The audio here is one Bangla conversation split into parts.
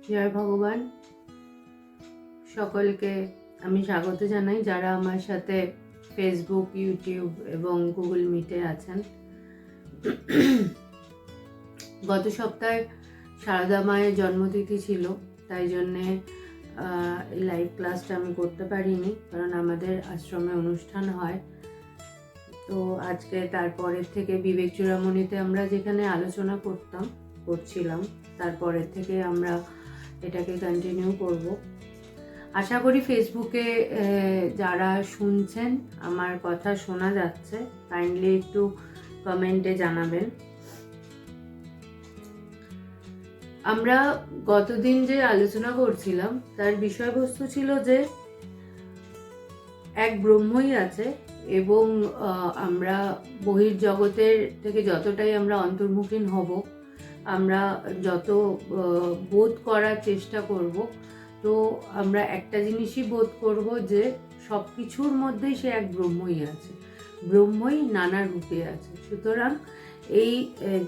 জয় ভগবান। সকলকে আমি স্বাগত জানাই যারা আমার সাথে ফেসবুক, ইউটিউব এবং গুগল মিটে আছেন। গত সপ্তাহে সারদা মায়ের জন্মতিথি ছিল, তাই জন্যে এই লাইভ ক্লাসটা আমি করতে পারিনি, কারণ আমাদের আশ্রমে অনুষ্ঠান হয়। তো আজকে তারপরের থেকে বিবেক চূড়ামণিতে আমরা যেখানে আলোচনা করছিলাম, তারপরের থেকে আমরা এটাকে কন্টিনিউ করব। আশা করি ফেসবুকে যারা শুনছেন আমার কথা শোনা যাচ্ছে, কাইন্ডলি একটু কমেন্টে জানাবেন। আমরা গতদিন যে আলোচনা করছিলাম তার বিষয়বস্তু ছিল যে এক ব্রহ্মই আছে এবং আমরা বহির্জগতের থেকে যতটাই আমরা অন্তর্মুখীন হব, আমরা যত বোধ করার চেষ্টা করব, তো আমরা একটা জিনিসই বোধ করব যে সব কিছুর মধ্যেই সে এক ব্রহ্মই আছে, ব্রহ্মই নানা রূপে আছে। সুতরাং এই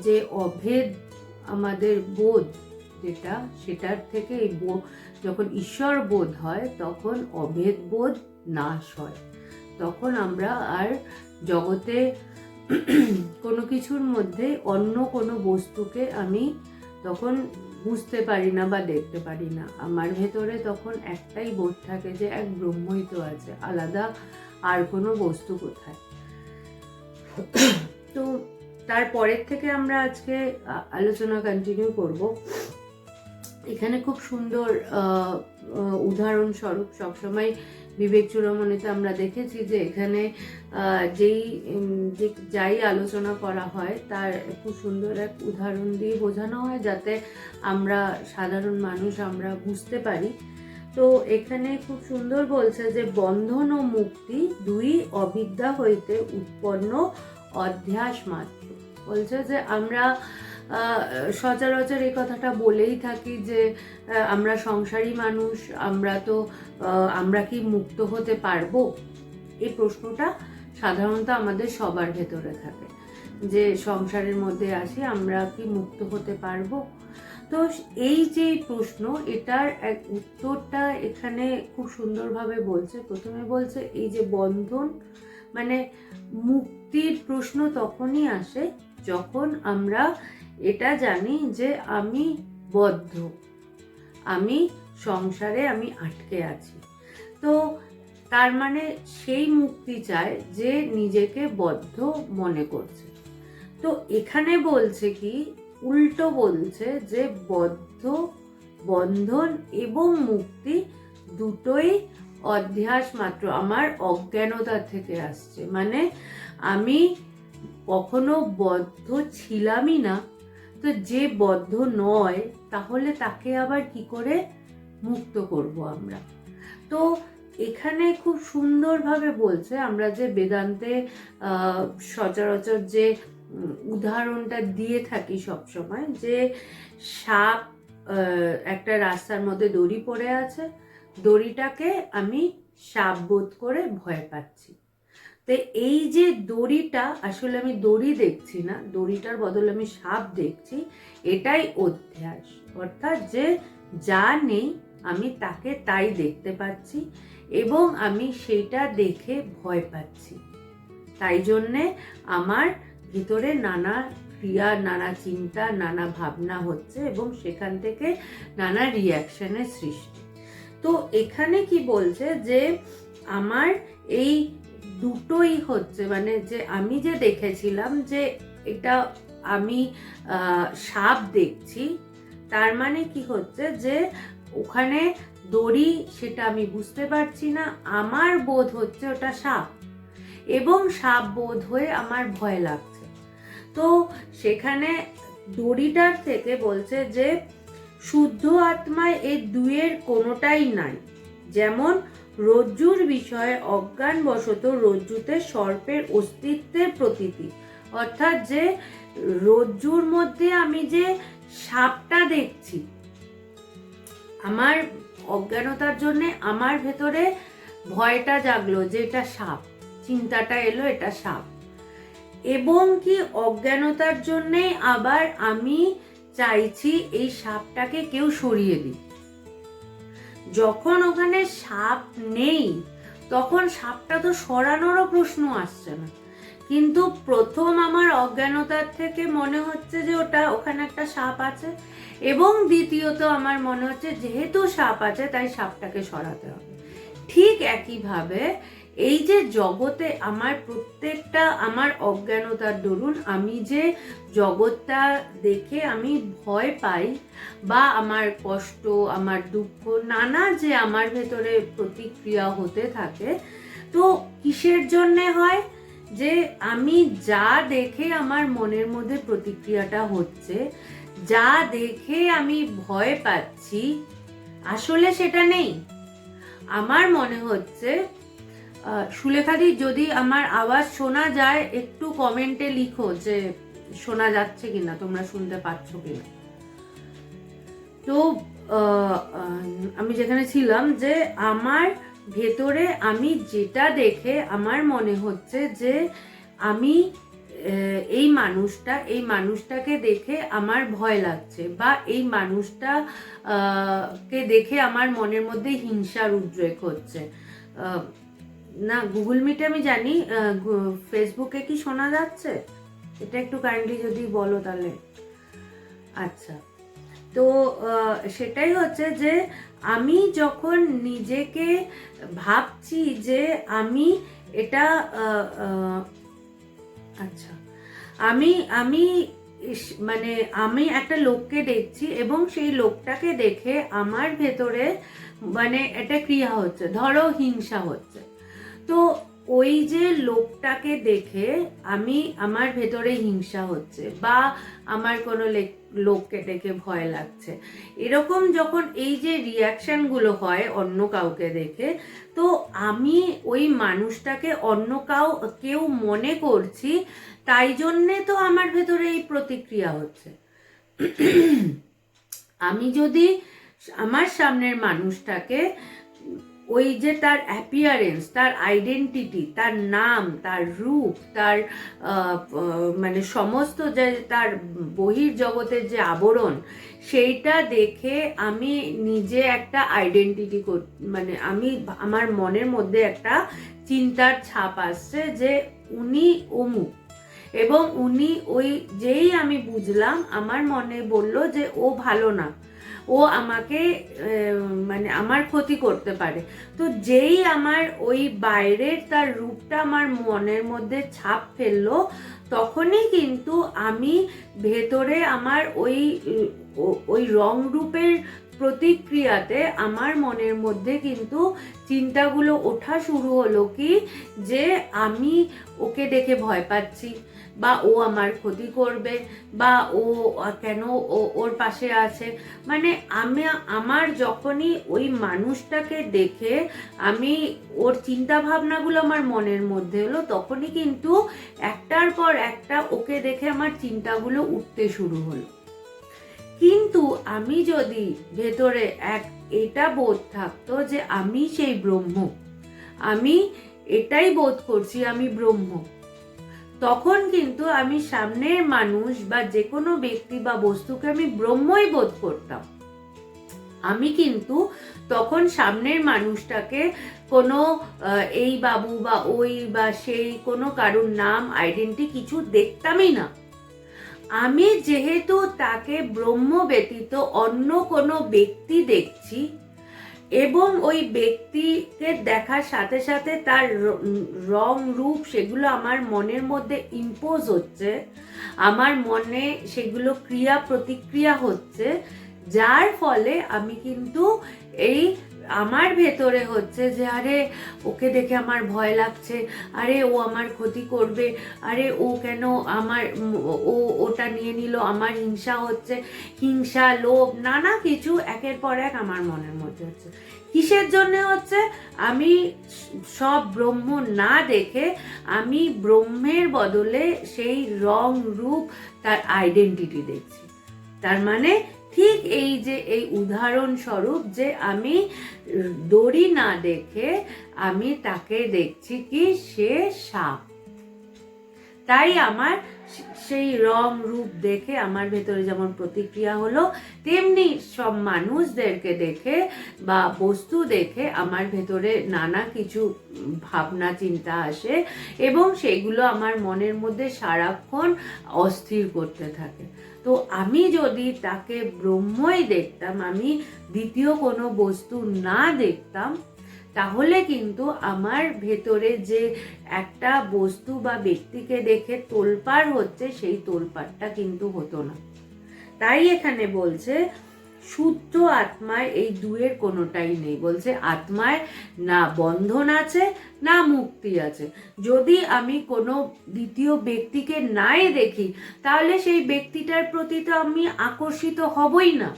যে অভেদ আমাদের বোধ যেটা, সেটার থেকে এই যখন ঈশ্বর বোধ হয় তখন অভেদ বোধ নাশ হয়। তখন আমরা আর জগতে কোনো কিছুর মধ্যে অন্য কোনো বস্তুকে আমি তখন বুঝতে পারি না বা দেখতে পারি না। আমার ভেতরে তখন একটাই বোধ থাকে যে এক ব্রহ্মই তো আছে, আলাদা আর কোনো বস্তু কোথায়। তো তারপরের থেকে আমরা আজকে আলোচনা কন্টিনিউ করব। এখানে খুব সুন্দর উদাহরণস্বরূপ সবসময় বিবেক চূড়ামণিতে আমরা দেখেছি যে এখানে যাই আলোচনা করা হয় তার খুব সুন্দর এক উদাহরণ দিয়ে বোঝানো হয়, যাতে আমরা সাধারণ মানুষ আমরা বুঝতে পারি। তো এখানে খুব সুন্দর বলছে যে বন্ধন ও মুক্তি দুই অবিদ্যা হইতে উৎপন্ন অধ্যাস মাত্র। বলছে যে আমরা সচরাচর এই কথাটা বলেই থাকি যে আমরা সংসারী মানুষ, আমরা কি মুক্ত হতে পারবো? এই প্রশ্নটা সাধারণত আমাদের সবার ভেতরে থাকে যে সংসারের মধ্যে আসি, আমরা কি মুক্ত হতে পারবো? তো এই যে প্রশ্ন, এটার এক উত্তরটা এখানে খুব সুন্দরভাবে বলছে। প্রথমে বলছে এই যে বন্ধন, মানে মুক্তির প্রশ্ন তখনই আসে যখন আমরা এটা জানি যে আমি বদ্ধ, আমি সংসারে আমি আটকে আছি। তো তার মানে সেই মুক্তি চায় যে নিজেকে বদ্ধ মনে করছে। তো এখানে বলছে কি, উল্টো বলছে যে বন্ধন এবং মুক্তি দুটোই অধ্যাস মাত্র, আমার অজ্ঞানতা থেকে আসছে। মানে আমি কখনো বদ্ধ ছিলামই না, তো যে বদ্ধ নয় তাহলে তাকে আবার কি করে মুক্ত করব আমরা? তো এখানে খুব সুন্দরভাবে বলছে, আমরা যে বেদান্তে সচরাচর যে উদাহরণটা দিয়ে থাকি সবসময়, যে সাপ একটা রাস্তার মধ্যে দড়ি পড়ে আছে, দড়িটাকে আমি সাপ বোধ করে ভয় পাচ্ছি। তো এই যে দড়িটা, আসলে আমি দড়ি দেখছি না, দড়িটার বদলে আমি সাপ দেখছি, এটাই অধ্যাস। অর্থাৎ যে যা নেই আমি তাকে তাই দেখতে পাচ্ছি এবং আমি সেইটা দেখে ভয় পাচ্ছি। তাই জন্যে আমার ভিতরে নানা ক্রিয়া, নানা চিন্তা, নানা ভাবনা হচ্ছে এবং সেখান থেকে নানা রিয়াকশনের সৃষ্টি। তো এখানে কি বলছে যে আমার এই দুটোই হচ্ছে, মানে যে আমি যে দেখেছিলাম যে এটা আমি সাপ দেখছি, তার মানে কি হচ্ছে যে ওখানে দড়ি, সেটা আমি বুঝতে পারছি না, আমার বোধ হচ্ছে ওটা সাপ এবং সাপ বোধ হয়ে আমার ভয় লাগছে। তো সেখানে দড়িটার থেকে বলছে যে শুদ্ধ আত্মায় এই দুয়ের কোনোটাই নাই। যেমন রজ্জুর বিষয়ে অজ্ঞানবশত রজ্জুতে সর্পের অস্তিত্বের প্রতীতি, অর্থাৎ যে রজ্জুর মধ্যে আমি যে সাপটা দেখছি, আমার অজ্ঞানতার জন্যে আমার ভেতরে ভয়টা জাগলো যে এটা সাপ, চিন্তাটা এলো এটা সাপ, এবং কি অজ্ঞানতার জন্যে আবার আমি চাইছি এই সাপটাকে কেউ সরিয়ে দিই। যখন ওখানে সাপ নেই তখন সাপটা তো সরানোরও প্রশ্ন আসছে না, কিন্তু প্রথম আমার অজ্ঞানতার থেকে মনে হচ্ছে যে ওখানে একটা সাপ আছে, এবং দ্বিতীয়ত আমার মনে হচ্ছে যেহেতু সাপ আছে তাই সাপটাকে সরাতে হবে। ঠিক একইভাবে এই যে জগতে আমার প্রত্যেকটা আমার অজ্ঞানতার দরুন আমি যে জগৎটা দেখে আমি ভয় পাই বা আমার কষ্ট, আমার দুঃখ, নানা যে আমার ভেতরে প্রতিক্রিয়া হতে থাকে, তো কিসের জন্যে হয়? যে আমি যা দেখে আমার মনের মধ্যে প্রতিক্রিয়াটা হচ্ছে, যা দেখে আমি ভয় পাচ্ছি, আসলে সেটা নেই। আমার মনে হচ্ছে, সুলেখাদি যদি আমার আওয়াজ শোনা যায় একটু কমেন্টে লিখো যে শোনা যাচ্ছে কিনা, তোমরা শুনতে পাচ্ছ কিনা। তো আমি যেখানে ছিলাম, যে আমার ভেতরে আমি যেটা দেখে আমার মনে হচ্ছে যে আমি এই মানুষটাকে দেখে আমার ভয় লাগছে, বা এই মানুষটা কে দেখে আমার মনের মধ্যে হিংসার উদ্রেক হচ্ছে। না, গুগল মিটে আমি জানি, ফেসবুকে কি শোনা যাচ্ছে? এটা একটু কাইন্ডলি যদি বলো তাহলে। আচ্ছা, তো সেটাই হচ্ছে যে আমি যখন নিজেকে ভাবছি যে আমি এটা আচ্ছা, আমি আমি মানে আমি একটা লোককে দেখছি এবং সেই লোকটাকে দেখে আমার ভেতরে মানে একটা ক্রিয়া হচ্ছে, ধরো হিংসা হচ্ছে, তো ওই যে লোকটাকে দেখে আমার ভেতরে হিংসা হচ্ছে, বা আমার কোনো লোককে দেখে ভয় লাগছে, এরকম যখন এই যে রিয়াকশনগুলো হয় অন্য কাউকে দেখে, তো আমি ওই মানুষটাকে অন্য কেউ মনে করছি, তাই জন্যে তো আমার ভেতরে এই প্রতিক্রিয়া হচ্ছে। আমি যদি আমার সামনের মানুষটাকে ওই যে তার অ্যাপিয়ারেন্স, তার আইডেন্টিটি, তার নাম, তার রূপ, তার মানে সমস্ত যে তার বহির্জগতের যে আবরণ, সেইটা দেখে আমি নিজে একটা আইডেন্টিটি মানে আমার মনের মধ্যে একটা চিন্তার ছাপ আসছে যে উনি অমুক, এবং উনি যেই আমি বুঝলাম, আমার মনে বলল যে ও ভালো না, ও আমাকে মানে আমার ক্ষতি করতে পারে। তো যেই আমার ওই বাইরের তার রূপটা আমার মনের মধ্যে ছাপ ফেললো, তখনই কিন্তু আমি ভেতরে আমার ওই রং রূপের প্রতিক্রিয়াতে আমার মনের মধ্যে কিন্তু চিন্তাগুলো ওঠা শুরু হলো, কি যে আমি ওকে দেখে ভয় পাচ্ছি, বা ও আমার ক্ষতি করবে, বা ও কেন ওর পাশে আছে। মানে আমার যখনই ওই মানুষটাকে দেখে আমি ওর চিন্তা ভাবনাগুলো আমার মনের মধ্যে হলো, তখনই কিন্তু একটার পর একটা ওকে দেখে আমার চিন্তাগুলো উঠতে শুরু হলো। কিন্তু আমি যদি ভেতরে এটা বোধ থাকতো যে আমি সেই ব্রহ্ম, আমি এটাই বোধ করছি আমি ব্রহ্ম, তখন কিন্তু আমি সামনের মানুষ বা যে কোনো ব্যক্তি বা বস্তুকে আমি ব্রহ্মই বোধ করতাম। আমি কিন্তু তখন সামনের মানুষটাকে কোনো এই বাবু বা ওই বা সেই কোনো কারুর নাম, আইডেন্টি কিছু দেখতামই না। আমি যেহেতু তাকে ব্রহ্ম ব্যতীত অন্য কোনো ব্যক্তি দেখছি, এবং ওই ব্যক্তিকে দেখার সাথে সাথে তার রং রূপ সেগুলো আমার মনের মধ্যে ইম্পোজ হচ্ছে, আমার মনে সেগুলো ক্রিয়া প্রতিক্রিয়া হচ্ছে, যার ফলে আমি কিন্তু আমার ভেতরে হচ্ছে যে আরে ওকে দেখে আমার ভয় লাগছে, আরে ও আমার ক্ষতি করবে, আরে ও কেন ওটা নিয়ে নিল, আমার হিংসা হচ্ছে, হিংসা, লোভ, নানা কিছু একের পর এক আমার মনের মধ্যে হচ্ছে। কিসের জন্য হচ্ছে? আমি সব ব্রহ্ম না দেখে আমি ব্রহ্মের বদলে সেই রং রূপ, তার আইডেন্টিটি দেখছি। তার মানে ঠিক এই উদাহরণস্বরূপ যে আমি দড়ি না দেখে আমি তাকে দেখছি কি সে সাপ। তাই আমার সেই রং রূপ দেখে আমার ভেতরে যেমন প্রতিক্রিয়া হলো, তেমনি সব মানুষদেরকে দেখে বা বস্তু দেখে আমার ভেতরে নানা কিছু ভাবনা চিন্তা আসে এবং সেগুলো আমার মনের মধ্যে সারাক্ষণ অস্থির করতে থাকে। তো আমি যদি তাকে ব্রহ্মই দেখতাম, আমি দ্বিতীয় কোনো বস্তু না দেখতাম, তাহলে কিন্তু আমার ভেতরে যে একটা বস্তু বা ব্যক্তিকে দেখে তোলপাড় হচ্ছে, সেই তোলপাড়টা কিন্তু হতো না। তাই এখানে বলছে শুদ্ধ আত্মায় এই দুয়ের কোনোটাই নেই। বলছে আত্মায় না বন্ধন আছে না মুক্তি আছে। যদি আমি কোনো দ্বিতীয় ব্যক্তিকে নাই দেখি, তাহলে সেই ব্যক্তিটার প্রতি তো আমি আকর্ষিত হবই না।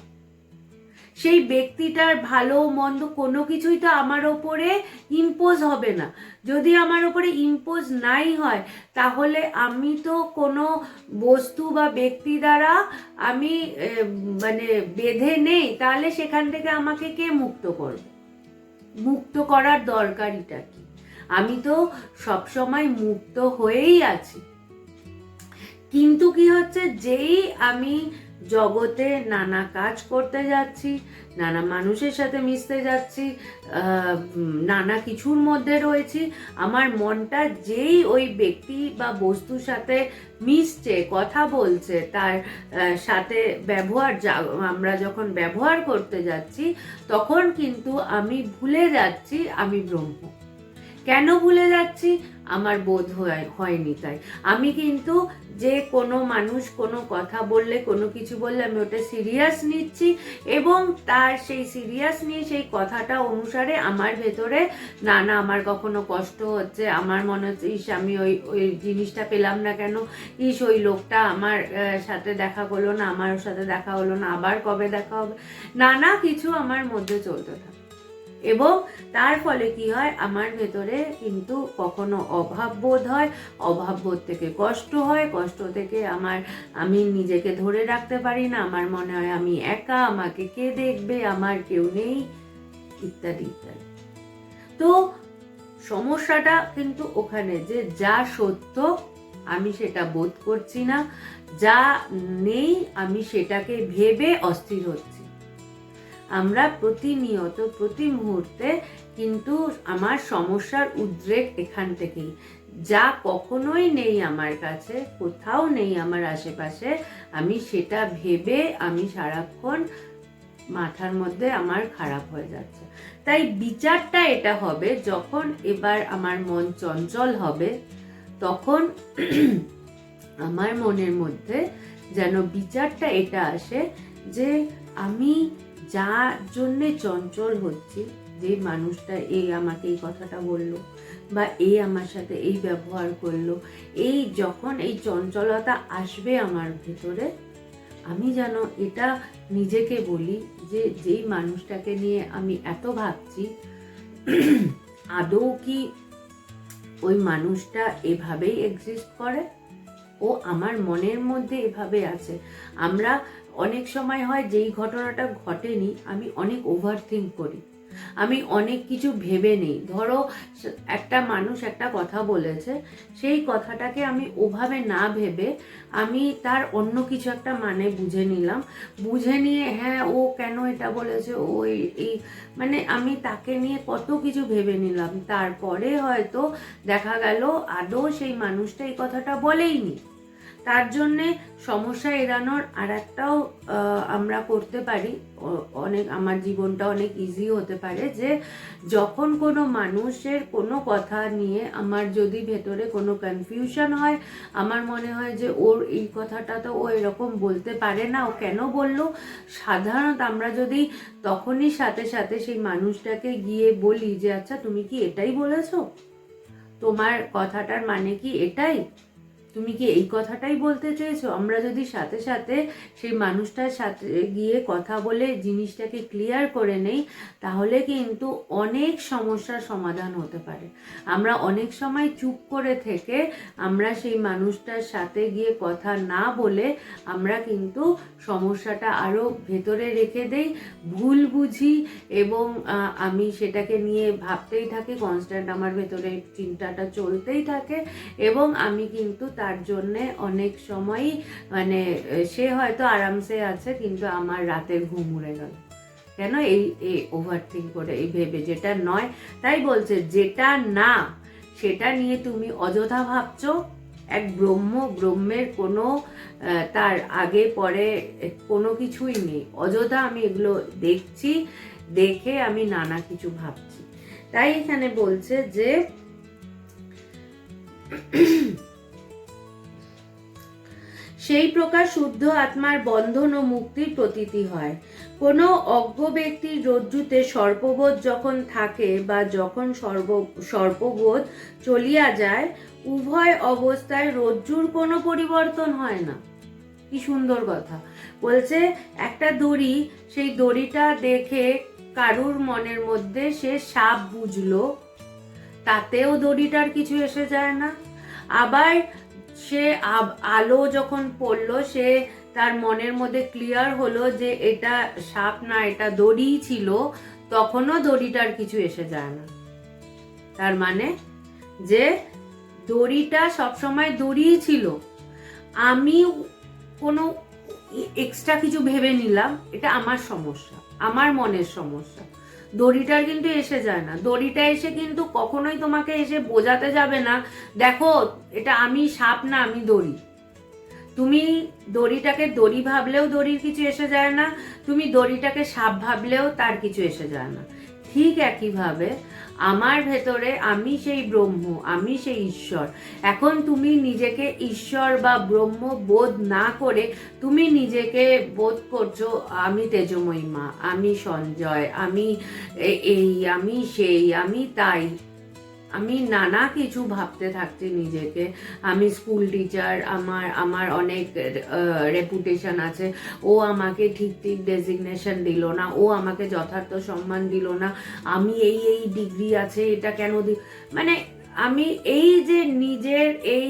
সেই ব্যক্তিটার ভালো মন্দ কোনো কিছুই তো আমার ওপরে ইম্পোজ হবে না। যদি আমার ওপরে ইম্পোজ নাই হয়, তাহলে আমি তো কোনো বস্তু বা ব্যক্তি দ্বারা আমি মানে বেঁধে নেই, তাহলে সেখান থেকে আমাকে কে মুক্ত করবে? মুক্ত করার দরকারিটা কি? আমি তো সবসময় মুক্ত হয়েই আছি। কিন্তু কি হচ্ছে, যেই আমি জগতে নানা কাজ করতে যাচ্ছি, নানা মানুষের সাথে মিশতে যাচ্ছি, নানা কিছুর মধ্যে রয়েছি, আমার মনটা যেই ওই ব্যক্তি বা বস্তুর সাথে মিশছে, কথা বলছে, তার সাথে আমরা যখন ব্যবহার করতে যাচ্ছি, তখন কিন্তু আমি ভুলে যাচ্ছি আমি ব্রহ্ম। কেন ভুলে যাচ্ছি? আমার বোধ হয়নি তাই। আমি কিন্তু যে কোনো মানুষ কোনো কথা বললে, কোনো কিছু বললে আমি ওটা সিরিয়াস নিচ্ছি এবং তার সেই সিরিয়াস নিয়ে সেই কথাটা অনুসারে আমার ভেতরে নানা, আমার কখনো কষ্ট হচ্ছে, আমার মনে হচ্ছে ইস আমি ওই জিনিসটা পেলাম না কেন, ইস ওই লোকটা আমার সাথে দেখা করলো না, আমার ওর সাথে দেখা হলো না, আবার কবে দেখা হবে, নানা কিছু আমার মধ্যে চলতে থাকে। এবং তার ফলে কি হয়, আমার ভেতরে কিন্তু কখনো অভাব বোধ হয়, অভাব বোধ থেকে কষ্ট হয়, কষ্ট থেকে আমি নিজেকে ধরে রাখতে পারি না, আমার মনে হয় আমি একা, আমাকে কে দেখবে, আমার কেউ নেই, ইত্যাদি ইত্যাদি। তো সমস্যাটা কিন্তু ওখানে যে যা সত্য আমি সেটা বোধ করছি না, যা নেই আমি সেটাকে ভেবে অস্থির হচ্ছি। আমরা প্রতিনিয়ত প্রতি মুহূর্তে কিন্তু আমার সমস্যার উদ্রেক এখান থেকেই। যা কখনোই নেই আমার কাছে, কোথাও নেই আমার আশেপাশে, আমি সেটা ভেবে আমি সারাক্ষণ মাথার মধ্যে আমার খারাপ হয়ে যাচ্ছে। তাই বিচারটা এটা হবে, যখন এবার আমার মন চঞ্চল হবে, তখন আমার মনের মধ্যে যেন বিচারটা এটা আসে যে আমি যার জন্যে চঞ্চল হচ্ছি, যে মানুষটা আমাকে এই কথাটা বললো বা আমার সাথে এই ব্যবহার করলো, যখন এই চঞ্চলতা আসবে আমার ভিতরে, আমি যেন এটা নিজেকে বলি যে যেই মানুষটাকে নিয়ে আমি এত ভাবছি, আদৌ কি ওই মানুষটা এভাবেই এক্সিস্ট করে? ও আমার মনের মধ্যে এভাবে আছে। আমরা অনেক সময় হয় যেই ঘটনাটা ঘটেনি, আমি অনেক ওভারথিঙ্ক করি, আমি অনেক কিছু ভেবে নেই। ধরো একটা মানুষ একটা কথা বলেছে, সেই কথাটাকে আমি ওভাবে না ভেবে আমি তার অন্য কিছু একটা মানে বুঝে নিলাম, বুঝে নিয়ে হ্যাঁ ও কেন এটা বলেছে, ও এই মানে আমি তাকে নিয়ে কত কিছু ভেবে নিলাম, তারপরে হয়তো দেখা গেল আদৌ সেই মানুষটা এই কথাটা বলেইনি। তার জন্যে সমস্যা এড়ানোর আর একটাও আমরা করতে পারি, আমার জীবনটা অনেক ইজি হতে পারে, যে যখন কোনো মানুষের কোনো কথা নিয়ে আমার যদি ভেতরে কোনো কনফিউশন হয়, আমার মনে হয় যে ওর এই কথাটা তো ও এরকম বলতে পারে না, ও কেন বললো, সাধারণত আমরা যদি তখনই সাথে সাথে সেই মানুষটাকে গিয়ে বলি যে আচ্ছা তুমি কি এটাই বলেছো, তোমার কথাটার মানে কি এটাই, তুমি কি এই কথাটাই বলতে চেয়েছো, আমরা যদি সাথে সাথে সেই মানুষটার সাথে গিয়ে কথা বলে জিনিসটাকে ক্লিয়ার করে নেই, তাহলে কিন্তু অনেক সমস্যার সমাধান হতে পারে। আমরা অনেক সময় চুপ করে থেকে আমরা সেই মানুষটার সাথে গিয়ে কথা না বলে আমরা কিন্তু সমস্যাটা আরও ভেতরে রেখে দেই, ভুল বুঝি এবং আমি সেটাকে নিয়ে ভাবতেই থাকি, কনস্ট্যান্ট আমার ভেতরে চিন্তাটা চলতেই থাকে এবং আমি কিন্তু তার জন্যে অনেক সময়ই মানে সে হয়তো আরামসে আছে, কিন্তু আমার রাতের ঘুম উড়ে গেল। কেন? এই ওভার থিঙ্ক করে, এই ভেবে যেটা নয়। তাই বলছে যেটা না সেটা নিয়ে তুমি অযথা ভাবছো। এক ব্রহ্মের কোনো তার আগে পরে কোনো কিছুই নেই। অযথা আমি এগুলো দেখছি, দেখে আমি নানা কিছু ভাবছি। তাই এখানে বলছে যে সেই প্রকার শুদ্ধ আত্মার বন্ধন ও মুক্তির প্রতীতি হয়। কোনো অজ্ঞ ব্যক্তির রজ্জুতে সর্পবোধ যখন থাকে বা যখন সর্পবোধ চলিয়া যায়, উভয় অবস্থায় রজ্জুর কোনো পরিবর্তন হয় না। কি সুন্দর কথা বলছে। একটা দড়ি, সেই দড়িটা দেখে কারুর মনের মধ্যে সে সাপ বুঝলো, তাতেও দড়িটার কিছু এসে যায় না। আবার সে আলো যখন পড়লো, সে তার মনের মধ্যে ক্লিয়ার হলো যে এটা সাপ না, এটা দড়ি ছিল, তখনও দড়িটার কিছু এসে যায় না। তার মানে যে দড়িটা সবসময় দড়িই ছিল। আমি কোনো এক্সট্রা কিছু ভেবে নিলাম, এটা আমার সমস্যা, আমার মনের সমস্যা। দড়িটার কিন্তু এসে যায় না। দড়িটা এসে কিন্তু কখনোই তোমাকে এসে বোঝাতে যাবে না, দেখো এটা আমি সাপ না, আমি দড়ি। তুমি দড়িটাকে দড়ি ভাবলেও দড়ির কিছু এসে যায় না, তুমি দড়িটাকে সাপ ভাবলেও তার কিছু এসে যায় না। ঠিক একইভাবে আমার ভেতরে আমি সেই ব্রহ্ম, আমি সেই ঈশ্বর। এখন তুমি নিজেকে ঈশ্বর বা ব্রহ্ম বোধ না করে তুমি নিজেকে বোধ করছো আমি তেজময়ী মা, আমি সঞ্জয়, আমি এই, আমি সেই, আমি তাই। আমি নানা কিছু ভাবতে থাকছি নিজেকে। আমি স্কুল টিচার, আমার অনেক রেপুটেশন আছে, ও আমাকে ঠিক ডেজিগনেশন দিল না, ও আমাকে যথার্থ সম্মান দিল না, আমি এই ডিগ্রি আছে, এটা কেন মানে আমি এই যে নিজের এই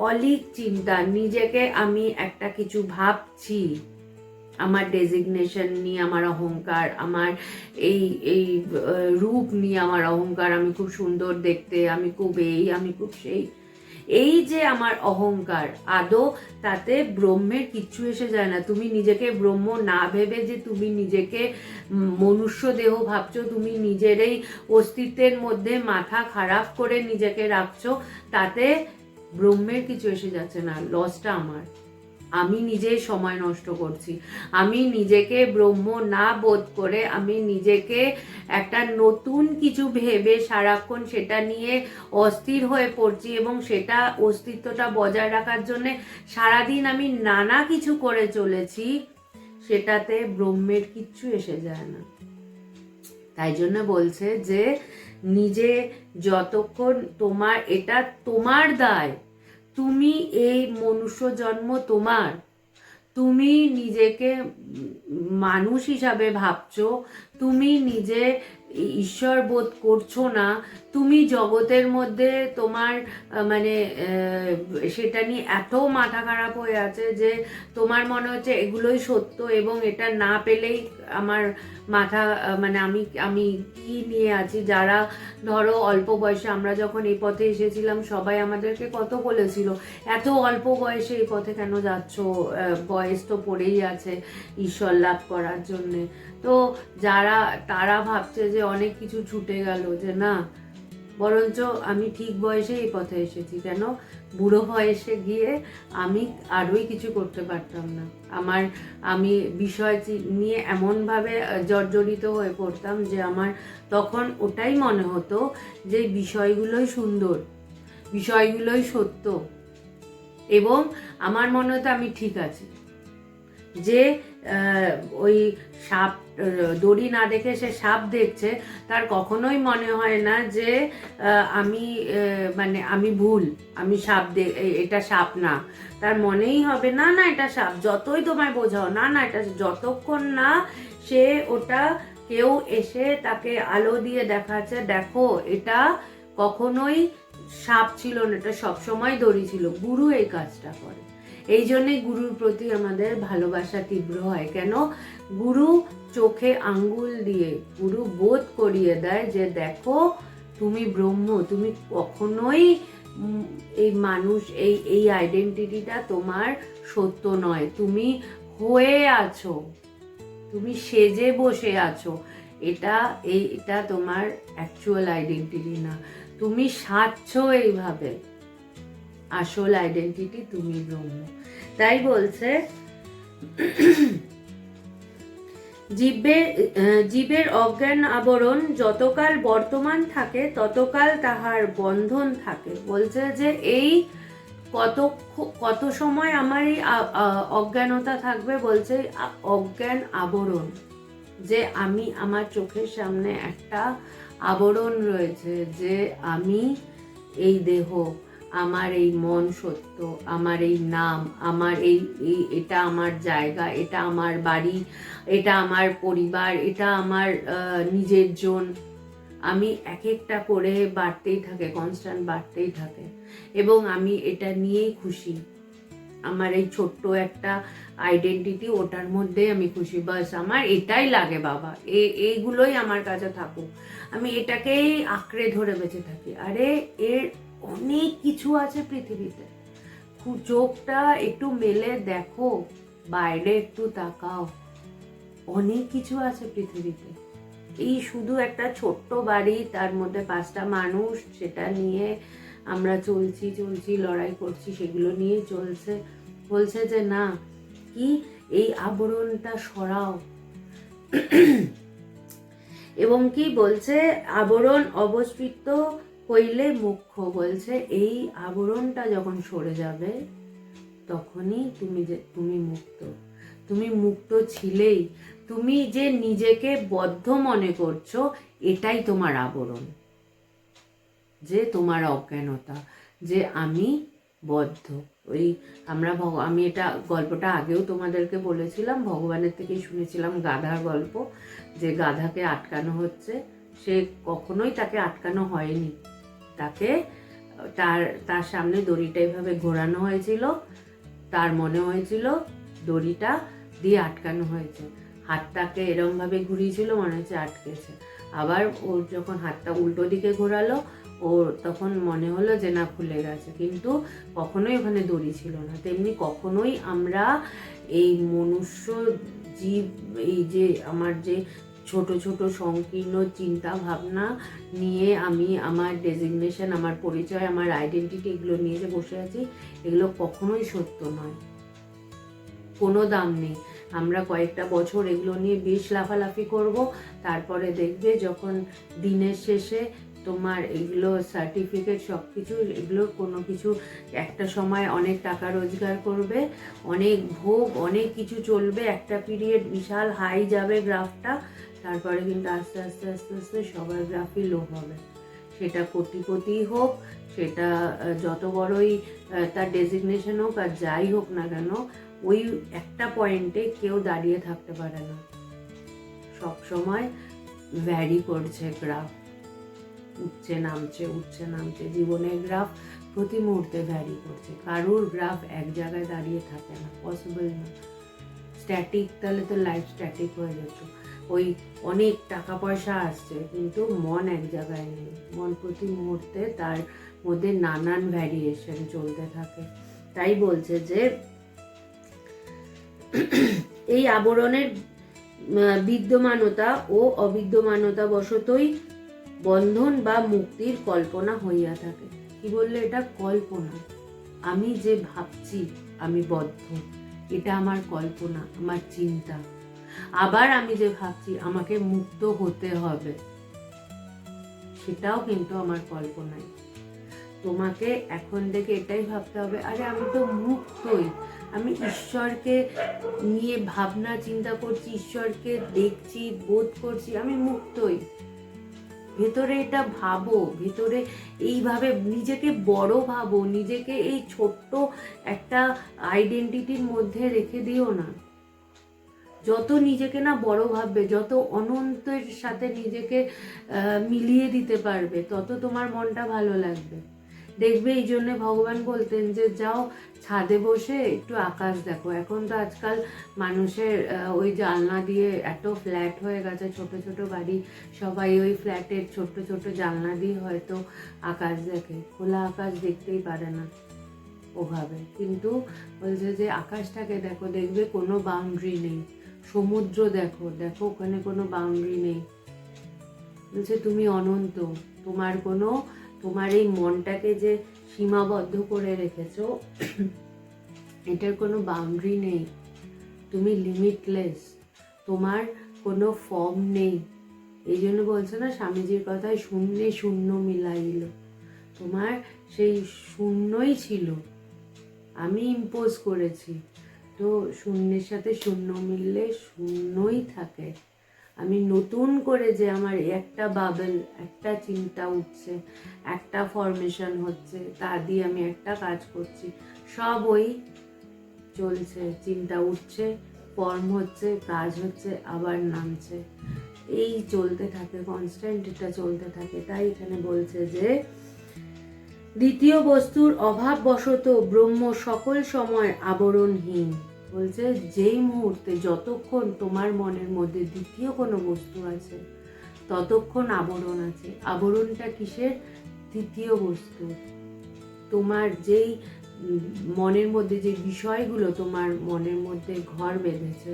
অলীক চিন্তা, নিজেকে আমি একটা কিছু ভাবছি, আমার ডেজিগনেশন নিয়ে আমার অহংকার, আমার এই রূপ নিয়ে আমার অহংকার, আমি খুব সুন্দর দেখতে, আমি খুব এই, আমি খুব সেই, এই যে আমার অহংকার, আদৌ তাতে ব্রহ্মের কিচ্ছু এসে যায় না। তুমি নিজেকে ব্রহ্ম না ভেবে যে তুমি নিজেকে মনুষ্য দেহ ভাবছো, তুমি নিজের এই অস্তিত্বের মধ্যে মাথা খারাপ করে নিজেকে রাখছো, তাতে ব্রহ্মের কিছু এসে যাচ্ছে না। লসটা আমার। আমি নিজেই সময় নষ্ট করছি। আমি নিজেকে ব্রহ্ম না বোধ করে আমি নিজেকে একটা নতুন কিছু ভেবে সারাক্ষণ সেটা নিয়ে অস্থির হয়ে পড়ছি, এবং সেটা অস্তিত্বটা বজায় রাখার জন্য সারাদিন আমি নানা কিছু করে চলেছি, সেটাতে ব্রহ্মের কিচ্ছু এসে যায় না। তাই জন্য বলছে যে নিজে যতক্ষণ তোমার, এটা তোমার দায়, তুমি এই মনুষ্য জন্ম তোমার, তুমি নিজেকে মানুষ হিসাবে ভাবছো, তুমি নিজে ঈশ্বর বোধ করছো না, তুমি জগতের মধ্যে তোমার মানে সেটা নিয়ে এত মাথা খারাপ হয়ে আছে যে তোমার মনে হচ্ছে এগুলোই সত্য, এবং এটা না পেলেই আমার মাথা মানে আমি কি নিয়ে আছি। যারা ধরো অল্প বয়সে, আমরা যখন এই পথে এসেছিলাম সবাই আমাদেরকে কত বলেছিল, এত অল্প বয়সে এই পথে কেন যাচ্ছ, বয়স তো পড়েই আছে ঈশ্বর লাভ করার জন্যে। তো তারা ভাবছে যে অনেক কিছু ছুটে গেল, যে না, বরঞ্চ আমি ঠিক বয়সে এই পথে এসেছি। কেন? বুড়ো বয়সে গিয়ে আমি আরোই কিছু করতে পারতাম না। আমি বিষয় নিয়ে এমনভাবে জর্জরিত হয়ে পড়তাম যে আমার তখন ওটাই মনে হতো যে বিষয়গুলোই সুন্দর, বিষয়গুলোই সত্য, এবং আমার মনে হতো আমি ঠিক আছি। যে ওই সাপ দড়ি না দেখে সে সাপ দেখছে, তার কখনোই মনে হয় না যে আমি মানে আমি ভুল, আমি সাপ এটা সাপ না। তার মনেই হবে না না এটা সাপ, যতই তোমায় বোঝাও না না এটা, যতক্ষণ না সে ওটা কেউ এসে তাকে আলো দিয়ে দেখাচ্ছে, দেখো এটা কখনোই সাপ ছিল না, এটা সবসময় দড়ি ছিল। গুরু এই কাজটা করে। এই জন্যে গুরুর প্রতি আমাদের ভালোবাসা তীব্র হয়। কেন? গুরু চোখে আঙ্গুল দিয়ে গুরু বোধ করিয়ে দেয় যে দেখো তুমি ব্রহ্ম, তুমি কখনোই এই মানুষ, এই আইডেন্টিটিটা তোমার সত্য নয়। তুমি হয়ে আছো, তুমি সেজে বসে আছো, এটা তোমার অ্যাকচুয়াল আইডেন্টিটি না। তুমি সাজছো এইভাবে, আসল আইডেন্টিটি তুমি ব্রহ্ম। তাই বলছে জীবের অজ্ঞান আবরণ যতকাল বর্তমান থাকে ততকাল তাহার বন্ধন থাকে। বলছে যে এই কত সময় আমার এই অজ্ঞানতা থাকবে, বলছে অজ্ঞান আবরণ, যে আমি, আমার চোখের সামনে একটা আবরণ রয়েছে, যে আমি এই দেহ, আমার এই মন সত্য, আমার এই নাম, আমার এটা আমার জায়গা, এটা আমার বাড়ি, এটা আমার পরিবার, এটা আমার নিজের জন। আমি এক একটা করে বাড়তেই থাকে, কনস্ট্যান্ট বাড়তেই থাকে, এবং আমি এটা নিয়েই খুশি। আমার এই ছোট্ট একটা আইডেন্টিটি, ওটার মধ্যেই আমি খুশি, বাস আমার এটাই লাগে বাবা, এইগুলোই আমার কাছে থাকুক, আমি এটাকেই আঁকড়ে ধরে বেঁচে থাকি। আরে এর অনেক কিছু আছে পৃথিবীতে, চোখটা একটু মেলে দেখো, বাইরে একটু তাকাও, অনেক কিছু আছে পৃথিবীতে। এই শুধু একটা ছোট্ট বাড়ি, তার মধ্যে 5টা মানুষ, সেটা নিয়ে আমরা চলছি লড়াই করছি, সেগুলো নিয়ে চলছে। বলছে যে না, কি এই আবরণটা সরাও। এবং কি বলছে, আবরণ অবস্ফীত হইলে মুখ্য, বলছে এই আবরণটা যখন সরে যাবে তখনই তুমি মুক্ত। তুমি মুক্ত ছিলেই, তুমি যে নিজেকে বদ্ধ মনে করছো, এটাই তোমার আবরণ, যে তোমার অজ্ঞানতা, যে আমি বদ্ধ। ওই আমি এটা গল্পটা আগেও তোমাদেরকে বলেছিলাম, ভগবানের থেকেই শুনেছিলাম গাধার গল্প, যে গাধাকে আটকানো হচ্ছে, সে কখনোই তাকে আটকানো হয়নি, তাকে তার সামনে দড়িটা এইভাবে ঘোরানো হয়েছিল, তার মনে হয়েছিল দড়িটা দিয়ে আটকানো হয়েছে, হাতটাকে এরমভাবে ঘুরিয়েছিল, মনে হচ্ছে আটকেছে। আবার ওর যখন হাতটা উল্টো দিকে ঘোরালো, ওর তখন মনে হলো যে না, খুলে গেছে, কিন্তু কখনোই ওখানে দড়ি ছিল না। তেমনি কখনোই আমরা এই মনুষ্য জীব, এই যে আমার যে ছোট ছোট সংকীর্ণ চিন্তা ভাবনা নিয়ে আমি আমার ডেজিগনেশন, আমার পরিচয়, আমার আইডেন্টিটি, এগুলো নিয়ে যে বসে আছি, এগুলো কখনোই সত্য নয়, কোনো দাম নেই। আমরা কয়েকটা বছর এগুলো নিয়ে বেশ লাফালাফি করব, তারপরে দেখবে যখন দিনের শেষে তোমার এগুলো সার্টিফিকেট, সব কিছু এগুলোর কোনো কিছু একটা সময় অনেক টাকা রোজগার করবে, অনেক ভোগ, অনেক কিছু চলবে, একটা পিরিয়ড বিশাল হাই যাবে গ্রাফটা, তারপরে কিন্তু আস্তে আস্তে আস্তে আস্তে সবার গ্রাফই লো হবে। সেটা কোটিপতি হোক, সেটা যত বড়ই তার ডেজিগনেশন হোক, আর যাই হোক না কেন, ওই একটা পয়েন্টে কেউ দাঁড়িয়ে থাকতে পারে না, সব সময় ভ্যারি করছে গ্রাফ, উঠছে নামছে, জীবনের গ্রাফ প্রতি মুহূর্তে ভ্যারি করছে, কারুর গ্রাফ এক জায়গায় দাঁড়িয়ে থাকে না, পসিবল না। স্ট্যাটিক, তাহলে তো লাইফ স্ট্যাটিক হয়ে যেত। ওই অনেক টাকা পয়সা আসছে, কিন্তু মন এক জায়গায় নেই, মন প্রতি মুহূর্তে তার মধ্যে নানান ভ্যারিয়েশন চলতে থাকে। তাই বলছে যে এই আবরণের বিদ্যমানতা ও অবিদ্যমানতা বশতই বন্ধন বা মুক্তির কল্পনা হইয়া থাকে। কি বললে? এটা কল্পনা, আমি যে ভাবছি আমি বদ্ধ, এটা আমার কল্পনা, আমার চিন্তা। আবার আমি যে ভাবছি আমাকে মুক্ত হতে হবে, সেটাও কিন্তু আমার কল্পনাই। তোমাকে এখন থেকে এটাই ভাবতে হবে, আরে আমি তো মুক্তই, আমি ঈশ্বরকে নিয়ে ভাবনা চিন্তা করছি, ঈশ্বরকে দেখছি, বোধ করছি, আমি মুক্তই। ভেতরে এটা ভাবো, ভেতরে এইভাবে নিজেকে বড় ভাবো, নিজেকে এই ছোট্ট একটা আইডেন্টিটির মধ্যে রেখে দিও না। যত নিজেকে না বড় ভাববে, যত অনন্তের সাথে নিজেকে মিলিয়ে দিতে পারবে, তত তোমার মনটা ভালো লাগবে। দেখবে এই জন্য ভগবান বলতেন যে যাও ছাদে বসে একটু আকাশ দেখো। এখন তো আজকাল মানুষের ওই জানলা দিয়ে এত ফ্ল্যাট হয়ে গেছে, ছোট ছোট বাড়ি, সবাই ওই ফ্ল্যাটের ছোট ছোট জানলা দিয়ে হয়তো আকাশ দেখে, খোলা আকাশ দেখতেই পারে না ওভাবে। কিন্তু বলছে যে আকাশটাকে দেখো, দেখবে কোনো বাউন্ডারি নেই। সমুদ্র দেখো, দেখো ওখানে কোনো বাউন্ডারি নেই। বলছে তুমি অনন্ত, তোমার এই মনটাকে যে সীমাবদ্ধ করে রেখেছো এটার কোনো বাউন্ডারি নেই। তুমি লিমিটলেস, তোমার কোনো ফর্ম নেই। এই জন্য বলছে না স্বামীজির কথায়, শূন্যে শূন্য মিলাইল। তোমার সেই শূন্যই ছিল, আমি ইম্পোজ করেছি। তো শূন্যের সাথে শূন্য মিললে শূন্যই থাকে। আমি নতুন করে যে আমার একটা বাবেল, একটা চিন্তা উঠছে, একটা ফরমেশন হচ্ছে, তা দিয়ে আমি একটা কাজ করছি, সব ওই চলছে, চিন্তা উঠছে, ফর্ম হচ্ছে, কাজ হচ্ছে, আবার নামছে, এই চলতে থাকে, কনস্ট্যান্ট এটা চলতে থাকে। তাই এখানে বলছে যে দ্বিতীয় বস্তুর অভাববশত ব্রহ্ম সকল সময় আবরণহীন। বলছে যেই মুহূর্তে, যতক্ষণ তোমার মনের মধ্যে দ্বিতীয় কোনো বস্তু আছে ততক্ষণ আবরণ আছে। আবরণটা কিসের? দ্বিতীয় বস্তু। তোমার যেই মনের মধ্যে যে বিষয়গুলো তোমার মনের মধ্যে ঘর বেঁধেছে,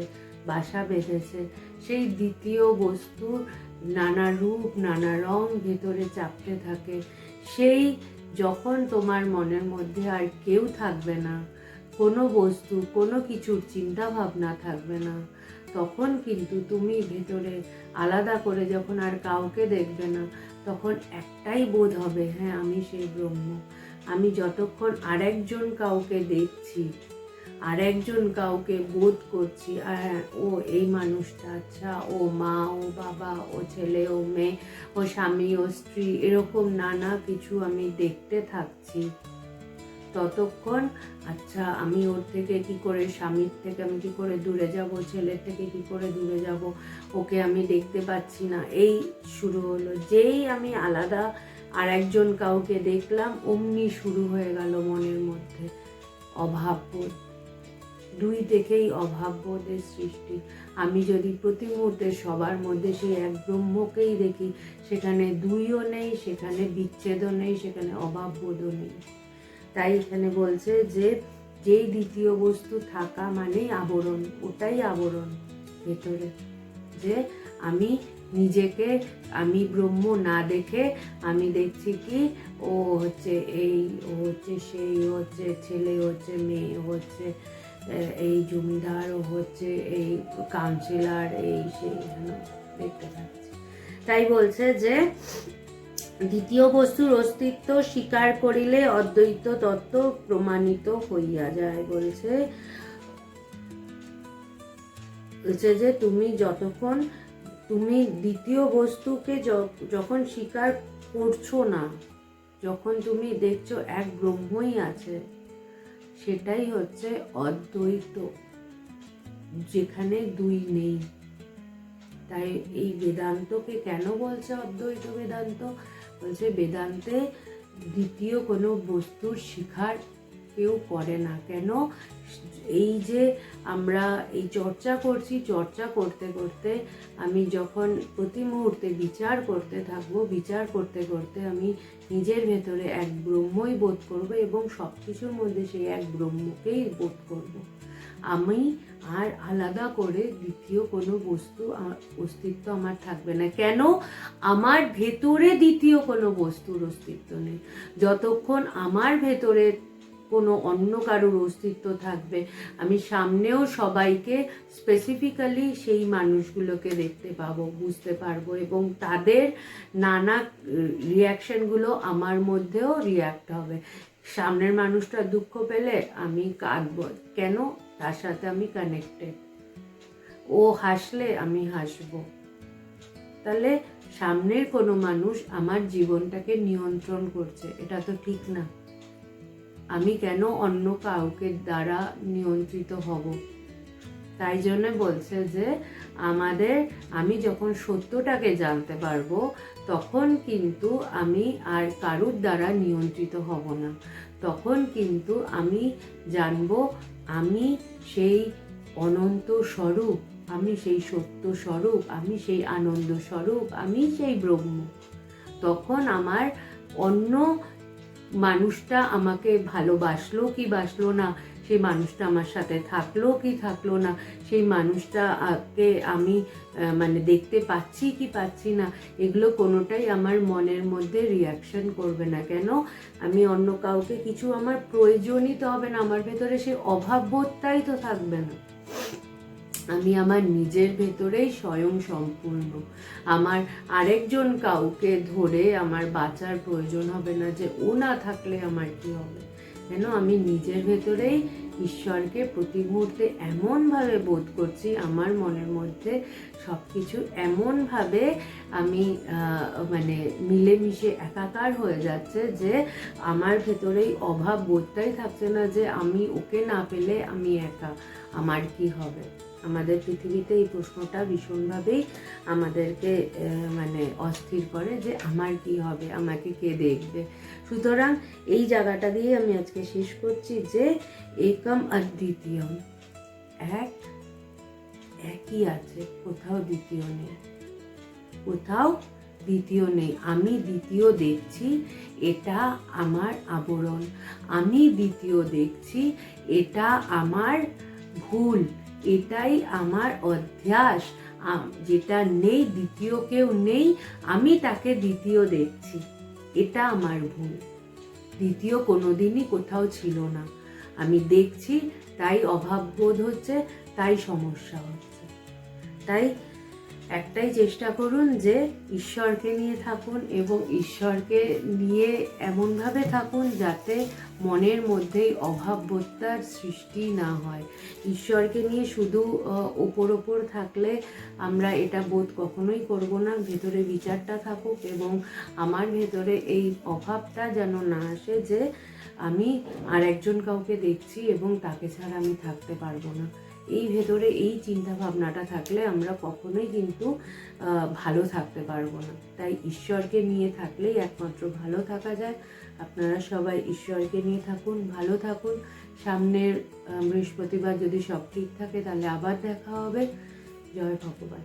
বাসা বেঁধেছে, সেই দ্বিতীয় বস্তুর নানা রূপ, নানা রং ভেতরে চাপতে থাকে। সেই যখন তোমার মনের মধ্যে আর কেউ থাকবে না, কোনো বস্তু, কোনো কিছুর চিন্তা ভাবনা থাকবে না, তখন কিন্তু তুমি ভেতরে আলাদা করে যখন আর কাউকে দেখবে না, তখন একটাই বোধ হবে, হ্যাঁ আমি সেই ব্রহ্ম। আমি যতক্ষণ আরেকজন কাউকে দেখছি, আরেকজন কাউকে বোধ করছি, আর ও এই মানুষটা, আচ্ছা ও মা, ও বাবা, ও ছেলে, ও মেয়ে, ও স্বামী, ও স্ত্রী, এরকম নানা কিছু আমি দেখতে থাকছি, ততক্ষণ আচ্ছা আমি ওর থেকে কি করে, স্বামীর থেকে আমি কি করে দূরে যাব, ছেলের থেকে কি করে দূরে যাব, ওকে আমি দেখতে পাচ্ছি না, এই শুরু হলো। যেই আমি আলাদা আর একজন কাউকে দেখলাম, অমনি শুরু হয়ে গেল মনের মধ্যে অভাববোধ। দুই থেকেই অভাববোধের সৃষ্টি। আমি যদি প্রতি মুহূর্তে সবার মধ্যে সেই এক ব্রহ্মকেই দেখি, সেখানে দুইও নেই, সেখানে বিচ্ছেদও নেই, সেখানে অভাববোধও নেই। তাই এখানে বলছে যে যেই দ্বিতীয় বস্তু থাকা মানেই আবরণ, ওটাই আবরণ ভেতরে। যে আমি নিজেকে, আমি ব্রহ্ম না দেখে আমি দেখছি কি ও হচ্ছে এই, ও হচ্ছে সেই, ও হচ্ছে ছেলে, ও হচ্ছে মেয়ে, ও হচ্ছে এই জমিদার, ও হচ্ছে এই কাউন্সিলর, এই সেই, দেখতে পাচ্ছি। তাই বলছে যে দ্বিতীয় বস্তুর অস্তিত্ব স্বীকার করিলে অদ্বৈত তত্ত্ব প্রমাণিত হইয়া যায়। বলছে যে তুমি যতক্ষণ তুমি দ্বিতীয় বস্তুকে যখন স্বীকার করছো না, যখন তুমি দেখছো এক ব্রহ্মই আছে, সেটাই হচ্ছে অদ্বৈত, যেখানে দুই নেই। তাই এই বেদান্তকে কেন বলছে অদ্বৈত বেদান্ত? বলছে বেদান্তে দ্বিতীয় কোনো বস্তুর স্বীকার কেউ করে না। কেন? এই যে আমরা এই চর্চা করছি, চর্চা করতে করতে আমি যখন প্রতি মুহূর্তে বিচার করতে থাকবো, বিচার করতে করতে আমি নিজের ভেতরে এক ব্রহ্মই বোধ করব, এবং সব কিছুর মধ্যে সেই এক ব্রহ্মকেই বোধ করব। আমি আর আলাদা করে দ্বিতীয় কোনো বস্তু অস্তিত্ব আমার থাকবে না। কেন? আমার ভেতরে দ্বিতীয় কোনো বস্তুর অস্তিত্ব নেই। যতক্ষণ আমার ভেতরে কোনো অন্য কারোর অস্তিত্ব থাকবে, আমি সামনেও সবাইকে স্পেসিফিক্যালি সেই মানুষগুলোকে দেখতে পাবো, বুঝতে পারবো, এবং তাদের নানা রিয়াকশনগুলো আমার মধ্যেও রিয়াক্ট হবে। সামনের মানুষটা দুঃখ পেলে আমি কাঁদবো, কেন? তার সাথে আমি কানেক্টেড। ও হাসলে আমি হাসবো। তাহলে সামনের কোনো মানুষ আমার জীবনটাকে নিয়ন্ত্রণ করছে, এটা তো ঠিক না। আমি কেন অন্য কাউকে দ্বারা নিয়ন্ত্রিত হব? তাই জন্য বলছে যে আমি যখন সত্যটাকে জানতে পারবো তখন কিন্তু আমি আর কারুর দ্বারা নিয়ন্ত্রিত হব না। তখন কিন্তু আমি জানবো আমি সেই অনন্ত স্বরূপ, আমি সেই সত্য স্বরূপ, আমি সেই আনন্দ স্বরূপ, আমি সেই ব্রহ্ম। তখন আমার অন্য মানুষটা আমাকে ভালোবাসলো কি বাসলো না, সেই মানুষটা আমার সাথে থাকলো কি থাকলো না, সেই মানুষটাকে আমি মানে দেখতে পাচ্ছি কি পাচ্ছি না, এগুলো কোনোটাই আমার মনের মধ্যে রিয়াকশন করবে না। কেন? আমি অন্য কাউকে কিছু আমার প্রয়োজনই তো হবে না, আমার ভেতরে সেই অভাববোধটাই তো থাকবে না। আমি আমার নিজের ভেতরেই স্বয়ং সম্পূর্ণ। আমার আরেকজন কাউকে ধরে আমার বাঁচার প্রয়োজন হবে না, যে ও না থাকলে আমার কি হবে। কেন? আমি নিজের ভেতরেই ঈশ্বরকে প্রতি মুহূর্তে এমনভাবে বোধ করছি, আমার মনের মধ্যে সব কিছু এমনভাবে আমি মানে মিলেমিশে একাকার হয়ে যাচ্ছে যে আমার ভেতরেই অভাব বোধটাই থাকছে না, যে আমি ওকে না পেলে আমি একা, আমার কি হবে। আমাদের পৃথিবীতে এই প্রশ্নটা ভীষণভাবেই আমাদেরকে মানে অস্থির করে, যে আমার কি হবে, আমাকে কে দেখবে। সুতরাং এই জায়গাটা দিয়ে আমি আজকে শেষ করছি যে একম অদ্বিতীয়ম, একই আছে, কোথাও দ্বিতীয় নেই, কোথাও দ্বিতীয় নেই। আমি দ্বিতীয় দেখছি, এটা আমার আবরণ। আমি দ্বিতীয় দেখছি, এটা আমার ভুল, এটাই আমার অধ্যাস। যেটা নেই, দ্বিতীয় কেউ নেই, আমি তাকে দ্বিতীয় দেখছি, এটা আমার ভুল। দ্বিতীয় কোনোদিনই কোথাও ছিল না, আমি দেখছি, তাই অভাব বোধ হচ্ছে, তাই সমস্যা হচ্ছে। তাই একটাই চেষ্টা করুন যে ঈশ্বরকে নিয়ে থাকুন, এবং ঈশ্বরকে নিয়ে এমনভাবে থাকুন যাতে মনের মধ্যেই অভাববোধটার সৃষ্টি না হয়। ঈশ্বরকে নিয়ে শুধু ওপর থাকলে আমরা এটা বোধ কখনোই করব না। ভেতরে বিচারটা থাকুক, এবং আমার ভেতরে এই অভাবটা যেন না আসে যে আমি আর একজন কাউকে দেখছি এবং তাকে ছাড়া আমি থাকতে পারবো না। এই ভেতরে এই চিন্তা ভাবনাটা থাকলে আমরা কখনোই কিন্তু ভালো থাকতে পারবো না। তাই ঈশ্বরকে নিয়ে থাকলেই একমাত্র ভালো থাকা যায়। আপনারা সবাই ঈশ্বরকে নিয়ে থাকুন, ভালো থাকুন। সামনের বৃহস্পতিবার যদি সব ঠিক থাকে তাহলে আবার দেখা হবে। জয় ভগবান।